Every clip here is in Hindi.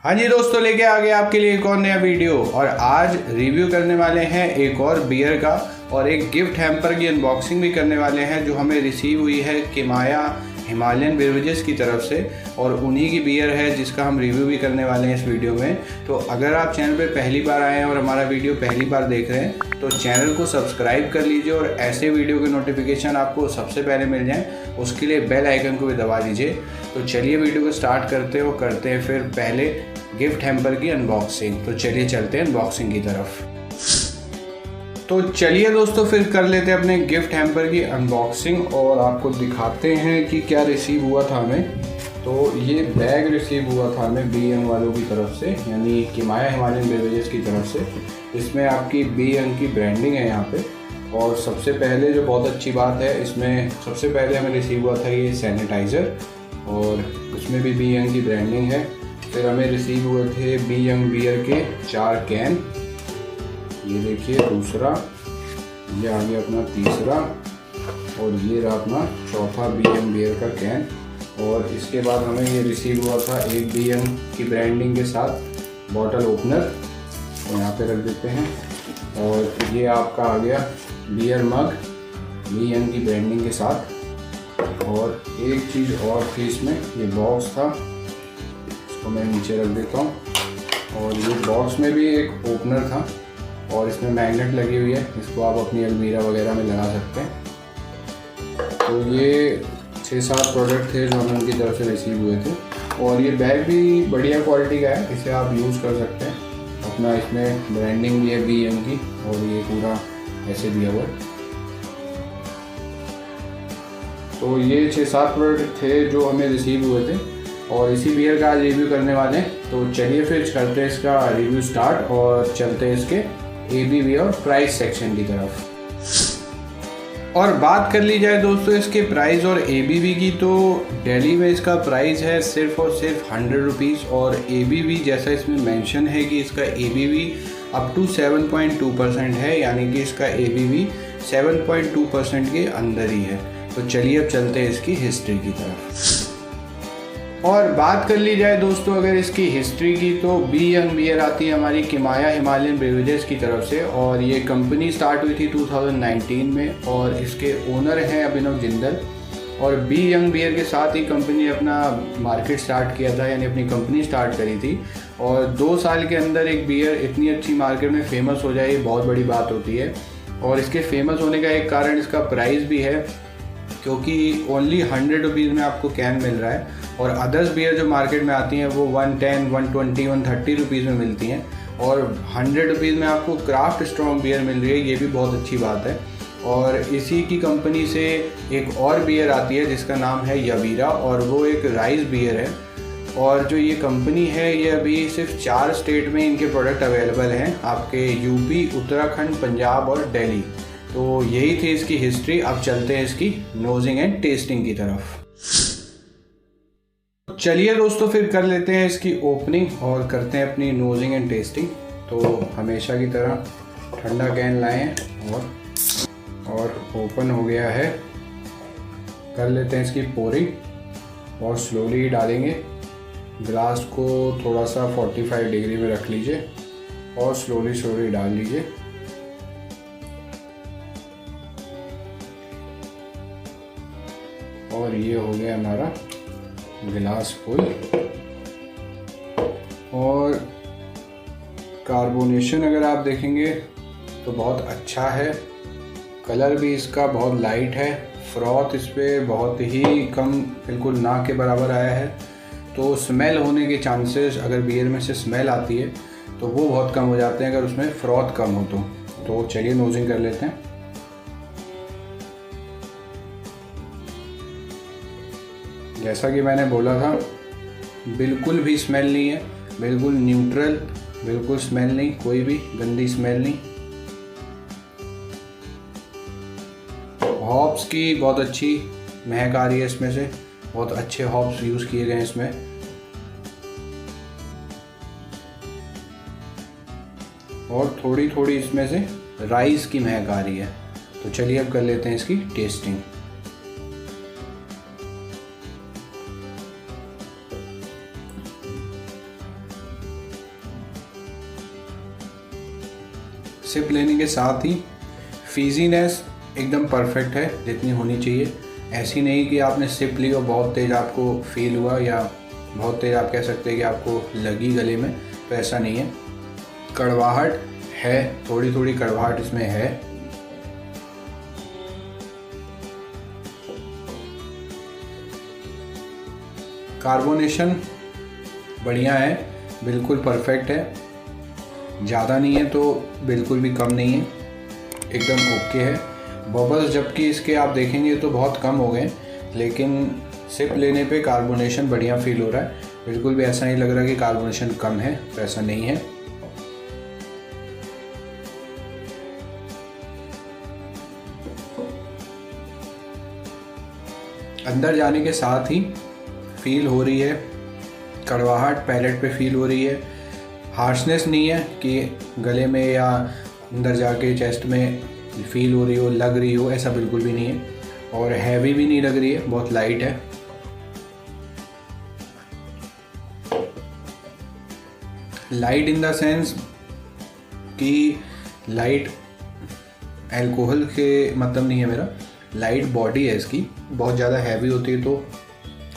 हाँ जी दोस्तों, लेके आ गए आपके लिए एक और नया वीडियो। और आज रिव्यू करने वाले हैं एक और बियर का, और एक गिफ्ट हैम्पर की अनबॉक्सिंग भी करने वाले हैं जो हमें रिसीव हुई है किमाया हिमालयन बेवरेजेस की तरफ से। और उन्हीं की बियर है जिसका हम रिव्यू भी करने वाले हैं इस वीडियो में। तो अगर आप चैनल पे पहली बार आए हैं और हमारा वीडियो पहली बार देख रहे हैं तो चैनल को सब्सक्राइब कर लीजिए, और ऐसे वीडियो के नोटिफिकेशन आपको सबसे पहले मिल जाएं उसके लिए बेल आइकन को भी दबा दीजिए। तो चलिए वीडियो को स्टार्ट करते हैं और करते हैं फिर पहले गिफ्ट हैम्पर की अनबॉक्सिंग। तो चलिए चलते हैं अनबॉक्सिंग की तरफ। तो चलिए दोस्तों फिर कर लेते हैं अपने गिफ्ट हैम्पर की अनबॉक्सिंग और आपको दिखाते हैं कि क्या रिसीव हुआ था हमें। तो ये बैग रिसीव हुआ था हमें BM वालों की तरफ से, यानी किमाया हिमालयन बेवरेजेस की तरफ से। इसमें आपकी BM की ब्रांडिंग है यहाँ पे। और सबसे पहले जो बहुत अच्छी बात है, इसमें सबसे पहले हमें रिसीव हुआ था ये सैनिटाइज़र, और उसमें भी BM की ब्रांडिंग है। फिर हमें रिसीव हुए थे BM बियर के 4 कैन, ये देखिए दूसरा, ये आ गया अपना तीसरा, और ये रहा अपना चौथा BM बियर का कैन। और इसके बाद हमें ये रिसीव हुआ था एक BM की ब्रांडिंग के साथ बॉटल ओपनर, तो यहाँ पे रख देते हैं। और ये आपका आ गया बियर मग BM की ब्रांडिंग के साथ। और एक चीज़ और थी इसमें, ये बॉक्स था, इसको मैं नीचे रख देता हूँ। और ये बॉक्स में भी एक ओपनर था, और इसमें मैग्नेट लगी हुई है, इसको आप अपनी अलमीरा वगैरह में लगा सकते हैं। तो ये 6-7 प्रोडक्ट थे जो हमें उनकी तरफ से रिसीव हुए थे। और ये बैग भी बढ़िया क्वालिटी का है, इसे आप यूज़ कर सकते हैं अपना। इसमें ब्रांडिंग भी है BM की, और ये पूरा ऐसे दिया हुआ है। तो ये 6-7 प्रोडक्ट थे जो हमें रिसीव हुए थे, और इसी बियर का आज रिव्यू करने वाले हैं। तो चलिए फिर करते हैं इसका रिव्यू स्टार्ट, और चलते हैं इसके ABV और प्राइस सेक्शन की तरफ। और बात कर ली जाए दोस्तों इसके प्राइस और ABV की, तो दिल्ली में इसका प्राइस है सिर्फ और सिर्फ 100 रुपीज़। और ABV जैसा इसमें मेंशन है कि इसका ABV अप टू 7.2% है, यानी कि इसका ABV 7.2% के अंदर ही है। तो चलिए अब चलते हैं इसकी हिस्ट्री की तरफ। और बात कर ली जाए दोस्तों अगर इसकी हिस्ट्री की, तो BM बियर आती है हमारी किमाया हिमालयन बेवरेजेस की तरफ से। और ये कंपनी स्टार्ट हुई थी 2019 में, और इसके ओनर हैं अभिनव जिंदल। और BM बियर के साथ ही कंपनी अपना मार्केट स्टार्ट किया था, यानी अपनी कंपनी स्टार्ट करी थी। और 2 साल के अंदर एक बियर इतनी अच्छी मार्केट में फेमस हो जाए, ये बहुत बड़ी बात होती है। और इसके फेमस होने का एक कारण इसका प्राइस भी है, क्योंकि ओनली 100 रुपीज़ में आपको कैन मिल रहा है। और अदर्स बियर जो मार्केट में आती हैं वो 110, 120, 130 रुपीज़ में मिलती हैं, और 100 रुपीज़ में आपको क्राफ्ट स्ट्रॉन्ग बियर मिल रही है, ये भी बहुत अच्छी बात है। और इसी की कंपनी से एक और बियर आती है जिसका नाम है यवीरा, और वो एक राइस बियर है। और जो ये कंपनी है ये अभी सिर्फ 4 स्टेट में इनके प्रोडक्ट अवेलेबल हैं, आपके UP, उत्तराखंड, पंजाब और दिल्ली। तो यही थी इसकी हिस्ट्री। अब चलते हैं इसकी नोजिंग एंड टेस्टिंग की तरफ। चलिए दोस्तों फिर कर लेते हैं इसकी ओपनिंग और करते हैं अपनी नोजिंग एंड टेस्टिंग। तो हमेशा की तरह ठंडा कैन लाएं, और ओपन हो गया है। कर लेते हैं इसकी पोरिंग, और स्लोली डालेंगे। ग्लास को थोड़ा सा 45 डिग्री में रख लीजिए, और स्लोली डाल लीजिए। और ये हो गया हमारा गिलास फुल। और कार्बोनेशन अगर आप देखेंगे तो बहुत अच्छा है, कलर भी इसका बहुत लाइट है। फ्रॉथ इस पर बहुत ही कम, बिल्कुल ना के बराबर आया है। तो स्मेल होने के चांसेस, अगर बियर में से स्मेल आती है तो वो बहुत कम हो जाते हैं अगर उसमें फ्रॉथ कम हो तो चलिए नोजिंग कर लेते हैं। जैसा कि मैंने बोला था, बिल्कुल भी स्मेल नहीं है, बिल्कुल न्यूट्रल, बिल्कुल स्मेल नहीं, कोई भी गंदी स्मेल नहीं। हॉप्स की बहुत अच्छी महक आ रही है इसमें से, बहुत अच्छे हॉप्स यूज़ किए गए हैं इसमें। और थोड़ी थोड़ी इसमें से राइस की महक आ रही है। तो चलिए अब कर लेते हैं इसकी टेस्टिंग। सिप लेने के साथ ही फीजीनेस एकदम परफेक्ट है जितनी होनी चाहिए। ऐसी नहीं कि आपने सिप ली और बहुत तेज़ आपको फील हुआ या बहुत तेज़ आप कह सकते हैं कि आपको लगी गले में, तो ऐसा नहीं है। कड़वाहट है, थोड़ी थोड़ी कड़वाहट इसमें है। कार्बोनेशन बढ़िया है, बिल्कुल परफेक्ट है। ज़्यादा नहीं है तो बिल्कुल भी कम नहीं है, एकदम ओके है। बबल्स जबकि इसके आप देखेंगे तो बहुत कम हो गए, लेकिन सिप लेने पे कार्बोनेशन बढ़िया फील हो रहा है। बिल्कुल भी ऐसा नहीं लग रहा कि कार्बोनेशन कम है, तो ऐसा नहीं है। अंदर जाने के साथ ही फील हो रही है कड़वाहट, पैलेट पे फील हो रही है। हार्शनेस नहीं है कि गले में या अंदर जाके चेस्ट में फील हो रही हो, लग रही हो, ऐसा बिल्कुल भी नहीं है। और हैवी भी नहीं लग रही है, बहुत लाइट है। लाइट इन द सेंस कि लाइट अल्कोहल के मतलब नहीं है मेरा, लाइट बॉडी है इसकी। बहुत ज़्यादा हैवी होती है तो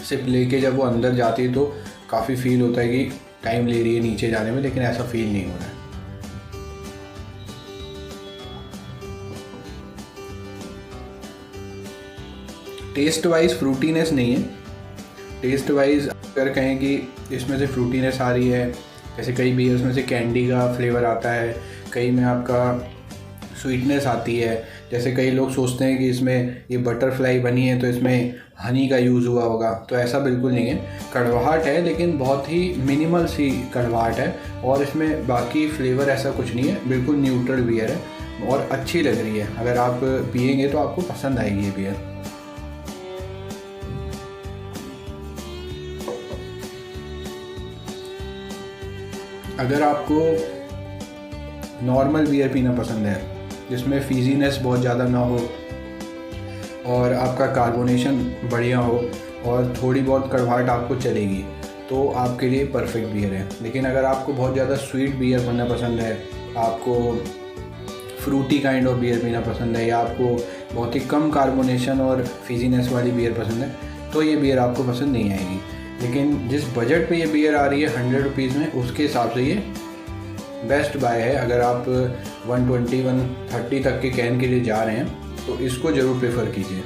सिप लेके जब वो अंदर जाती है तो काफ़ी फील होता है कि टाइम ले रही है नीचे जाने में, लेकिन ऐसा फील नहीं हो रहा है। टेस्ट वाइज फ्रूटीनेस नहीं है। टेस्ट वाइज अगर कहें कि इसमें से फ्रूटीनेस आ रही है, जैसे कई बियर्स में से कैंडी का फ्लेवर आता है, कई में आपका स्वीटनेस आती है। जैसे कई लोग सोचते हैं कि इसमें ये बटरफ्लाई बनी है तो इसमें हनी का यूज़ हुआ होगा, तो ऐसा बिल्कुल नहीं है। कड़वाहट है लेकिन बहुत ही मिनिमल सी कड़वाहट है, और इसमें बाकी फ्लेवर ऐसा कुछ नहीं है। बिल्कुल न्यूट्रल बियर है और अच्छी लग रही है। अगर आप पिएंगे तो आपको पसंद आएगी ये बियर। अगर आपको नॉर्मल बियर पीना पसंद है जिसमें फीजीनेस बहुत ज़्यादा ना हो और आपका कार्बोनेशन बढ़िया हो और थोड़ी बहुत कड़वाहट आपको चलेगी, तो आपके लिए परफेक्ट बियर है। लेकिन अगर आपको बहुत ज़्यादा स्वीट बियर पीना पसंद है, आपको फ्रूटी काइंड ऑफ बियर पीना पसंद है, या आपको बहुत ही कम कार्बोनेशन और फीजीनेस वाली बियर पसंद है, तो ये बियर आपको पसंद नहीं आएगी। लेकिन जिस बजट पे ये बियर आ रही है 100 रुपीज़ में, उसके हिसाब से ये बेस्ट बाय है। अगर आप 120-130 तक के कैन के लिए जा रहे हैं तो इसको ज़रूर प्रेफर कीजिए।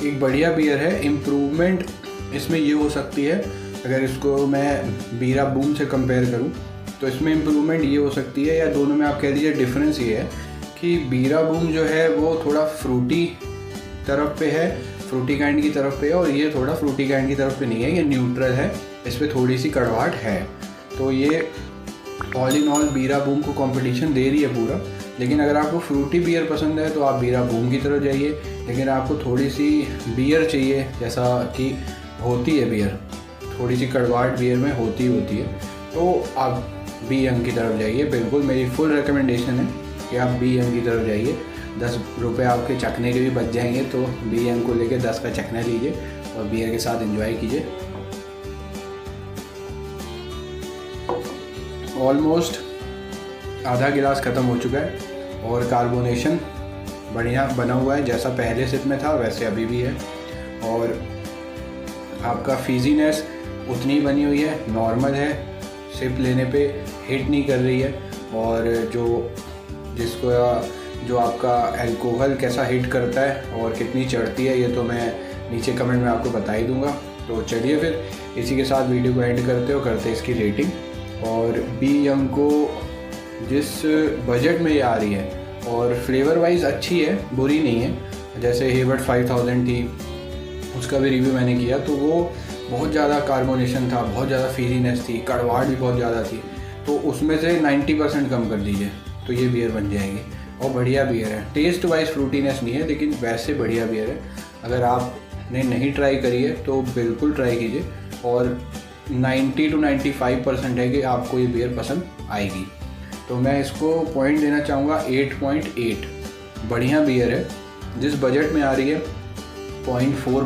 एक बढ़िया बियर है। इम्प्रूवमेंट इसमें ये हो सकती है, अगर इसको मैं बीरा बूम से कंपेयर करूं तो इसमें इम्प्रूवमेंट ये हो सकती है, या दोनों में आप कह दीजिए डिफरेंस ये है कि बीरा बूम जो है वो थोड़ा फ्रूटी तरफ पे है, फ्रूटी काइंड की तरफ पे है, और ये थोड़ा फ्रूटी काइंड की तरफ पे नहीं है, ये न्यूट्रल है। इस पर थोड़ी सी कड़वाहट है। तो ये ऑल इन ऑल बीरा बूम को कंपटीशन दे रही है पूरा। लेकिन अगर आपको फ्रूटी बियर पसंद है तो आप बीरा बूम की तरफ जाइए। लेकिन आपको थोड़ी सी बियर चाहिए जैसा कि होती है बियर, थोड़ी सी कड़वाहट बियर में होती है, तो आप बी यंग की तरफ जाइए। बिल्कुल मेरी फुल रिकमेंडेशन है कि आप बी यंग की तरफ जाइए। 10 रुपये आपके चखने के भी बच जाएंगे, तो बी यंग को लेके 10 का चखना लीजिए और बियर के साथ एंजॉय कीजिए। ऑलमोस्ट आधा गिलास ख़त्म हो चुका है और कार्बोनेशन बढ़िया बना हुआ है, जैसा पहले सिप में था वैसे अभी भी है। और आपका फीजीनेस उतनी बनी हुई है, नॉर्मल है, सिप लेने पे हिट नहीं कर रही है। और जो आपका अल्कोहल कैसा हिट करता है और कितनी चढ़ती है, ये तो मैं नीचे कमेंट में आपको बता ही दूंगा। तो चलिए फिर इसी के साथ वीडियो को एंड करते इसकी रेटिंग। और बी यंग को जिस बजट में ये आ रही है और फ्लेवर वाइज अच्छी है, बुरी नहीं है। जैसे हेवर्ड 5000 थी, उसका भी रिव्यू मैंने किया, तो वो बहुत ज़्यादा कार्बोनेशन था, बहुत ज़्यादा फीजीनेस थी, कड़वाहट भी बहुत ज़्यादा थी, तो उसमें से 90% कम कर दीजिए तो ये बियर बन जाएगी। और बढ़िया बियर है, टेस्ट वाइज फ्रूटीनेस नहीं है लेकिन वैसे बढ़िया बियर है। अगर आपने नहीं ट्राई करी है तो बिल्कुल ट्राई कीजिए, और 90 to 95% है कि आपको ये बियर पसंद आएगी। तो मैं इसको पॉइंट देना चाहूँगा 8.8। बढ़िया बियर है, जिस बजट में आ रही है 0.4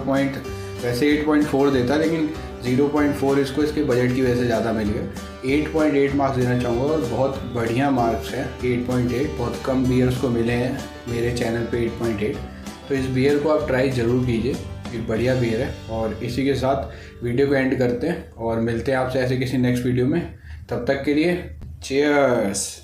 वैसे 8.4 देता, लेकिन 0.4 इसको इसके बजट की वजह से ज़्यादा मिल गया। 8.8 मार्क्स देना चाहूँगा और बहुत बढ़िया मार्क्स हैं 8.8। बहुत कम बियर्स को मिले हैं मेरे चैनल पे 8.8, तो इस बियर को आप ट्राई ज़रूर कीजिए, एक बढ़िया बियर है। और इसी के साथ वीडियो को एंड करते हैं और मिलते हैं आपसे ऐसे किसी नेक्स्ट वीडियो में। तब तक के लिए चीयर्स।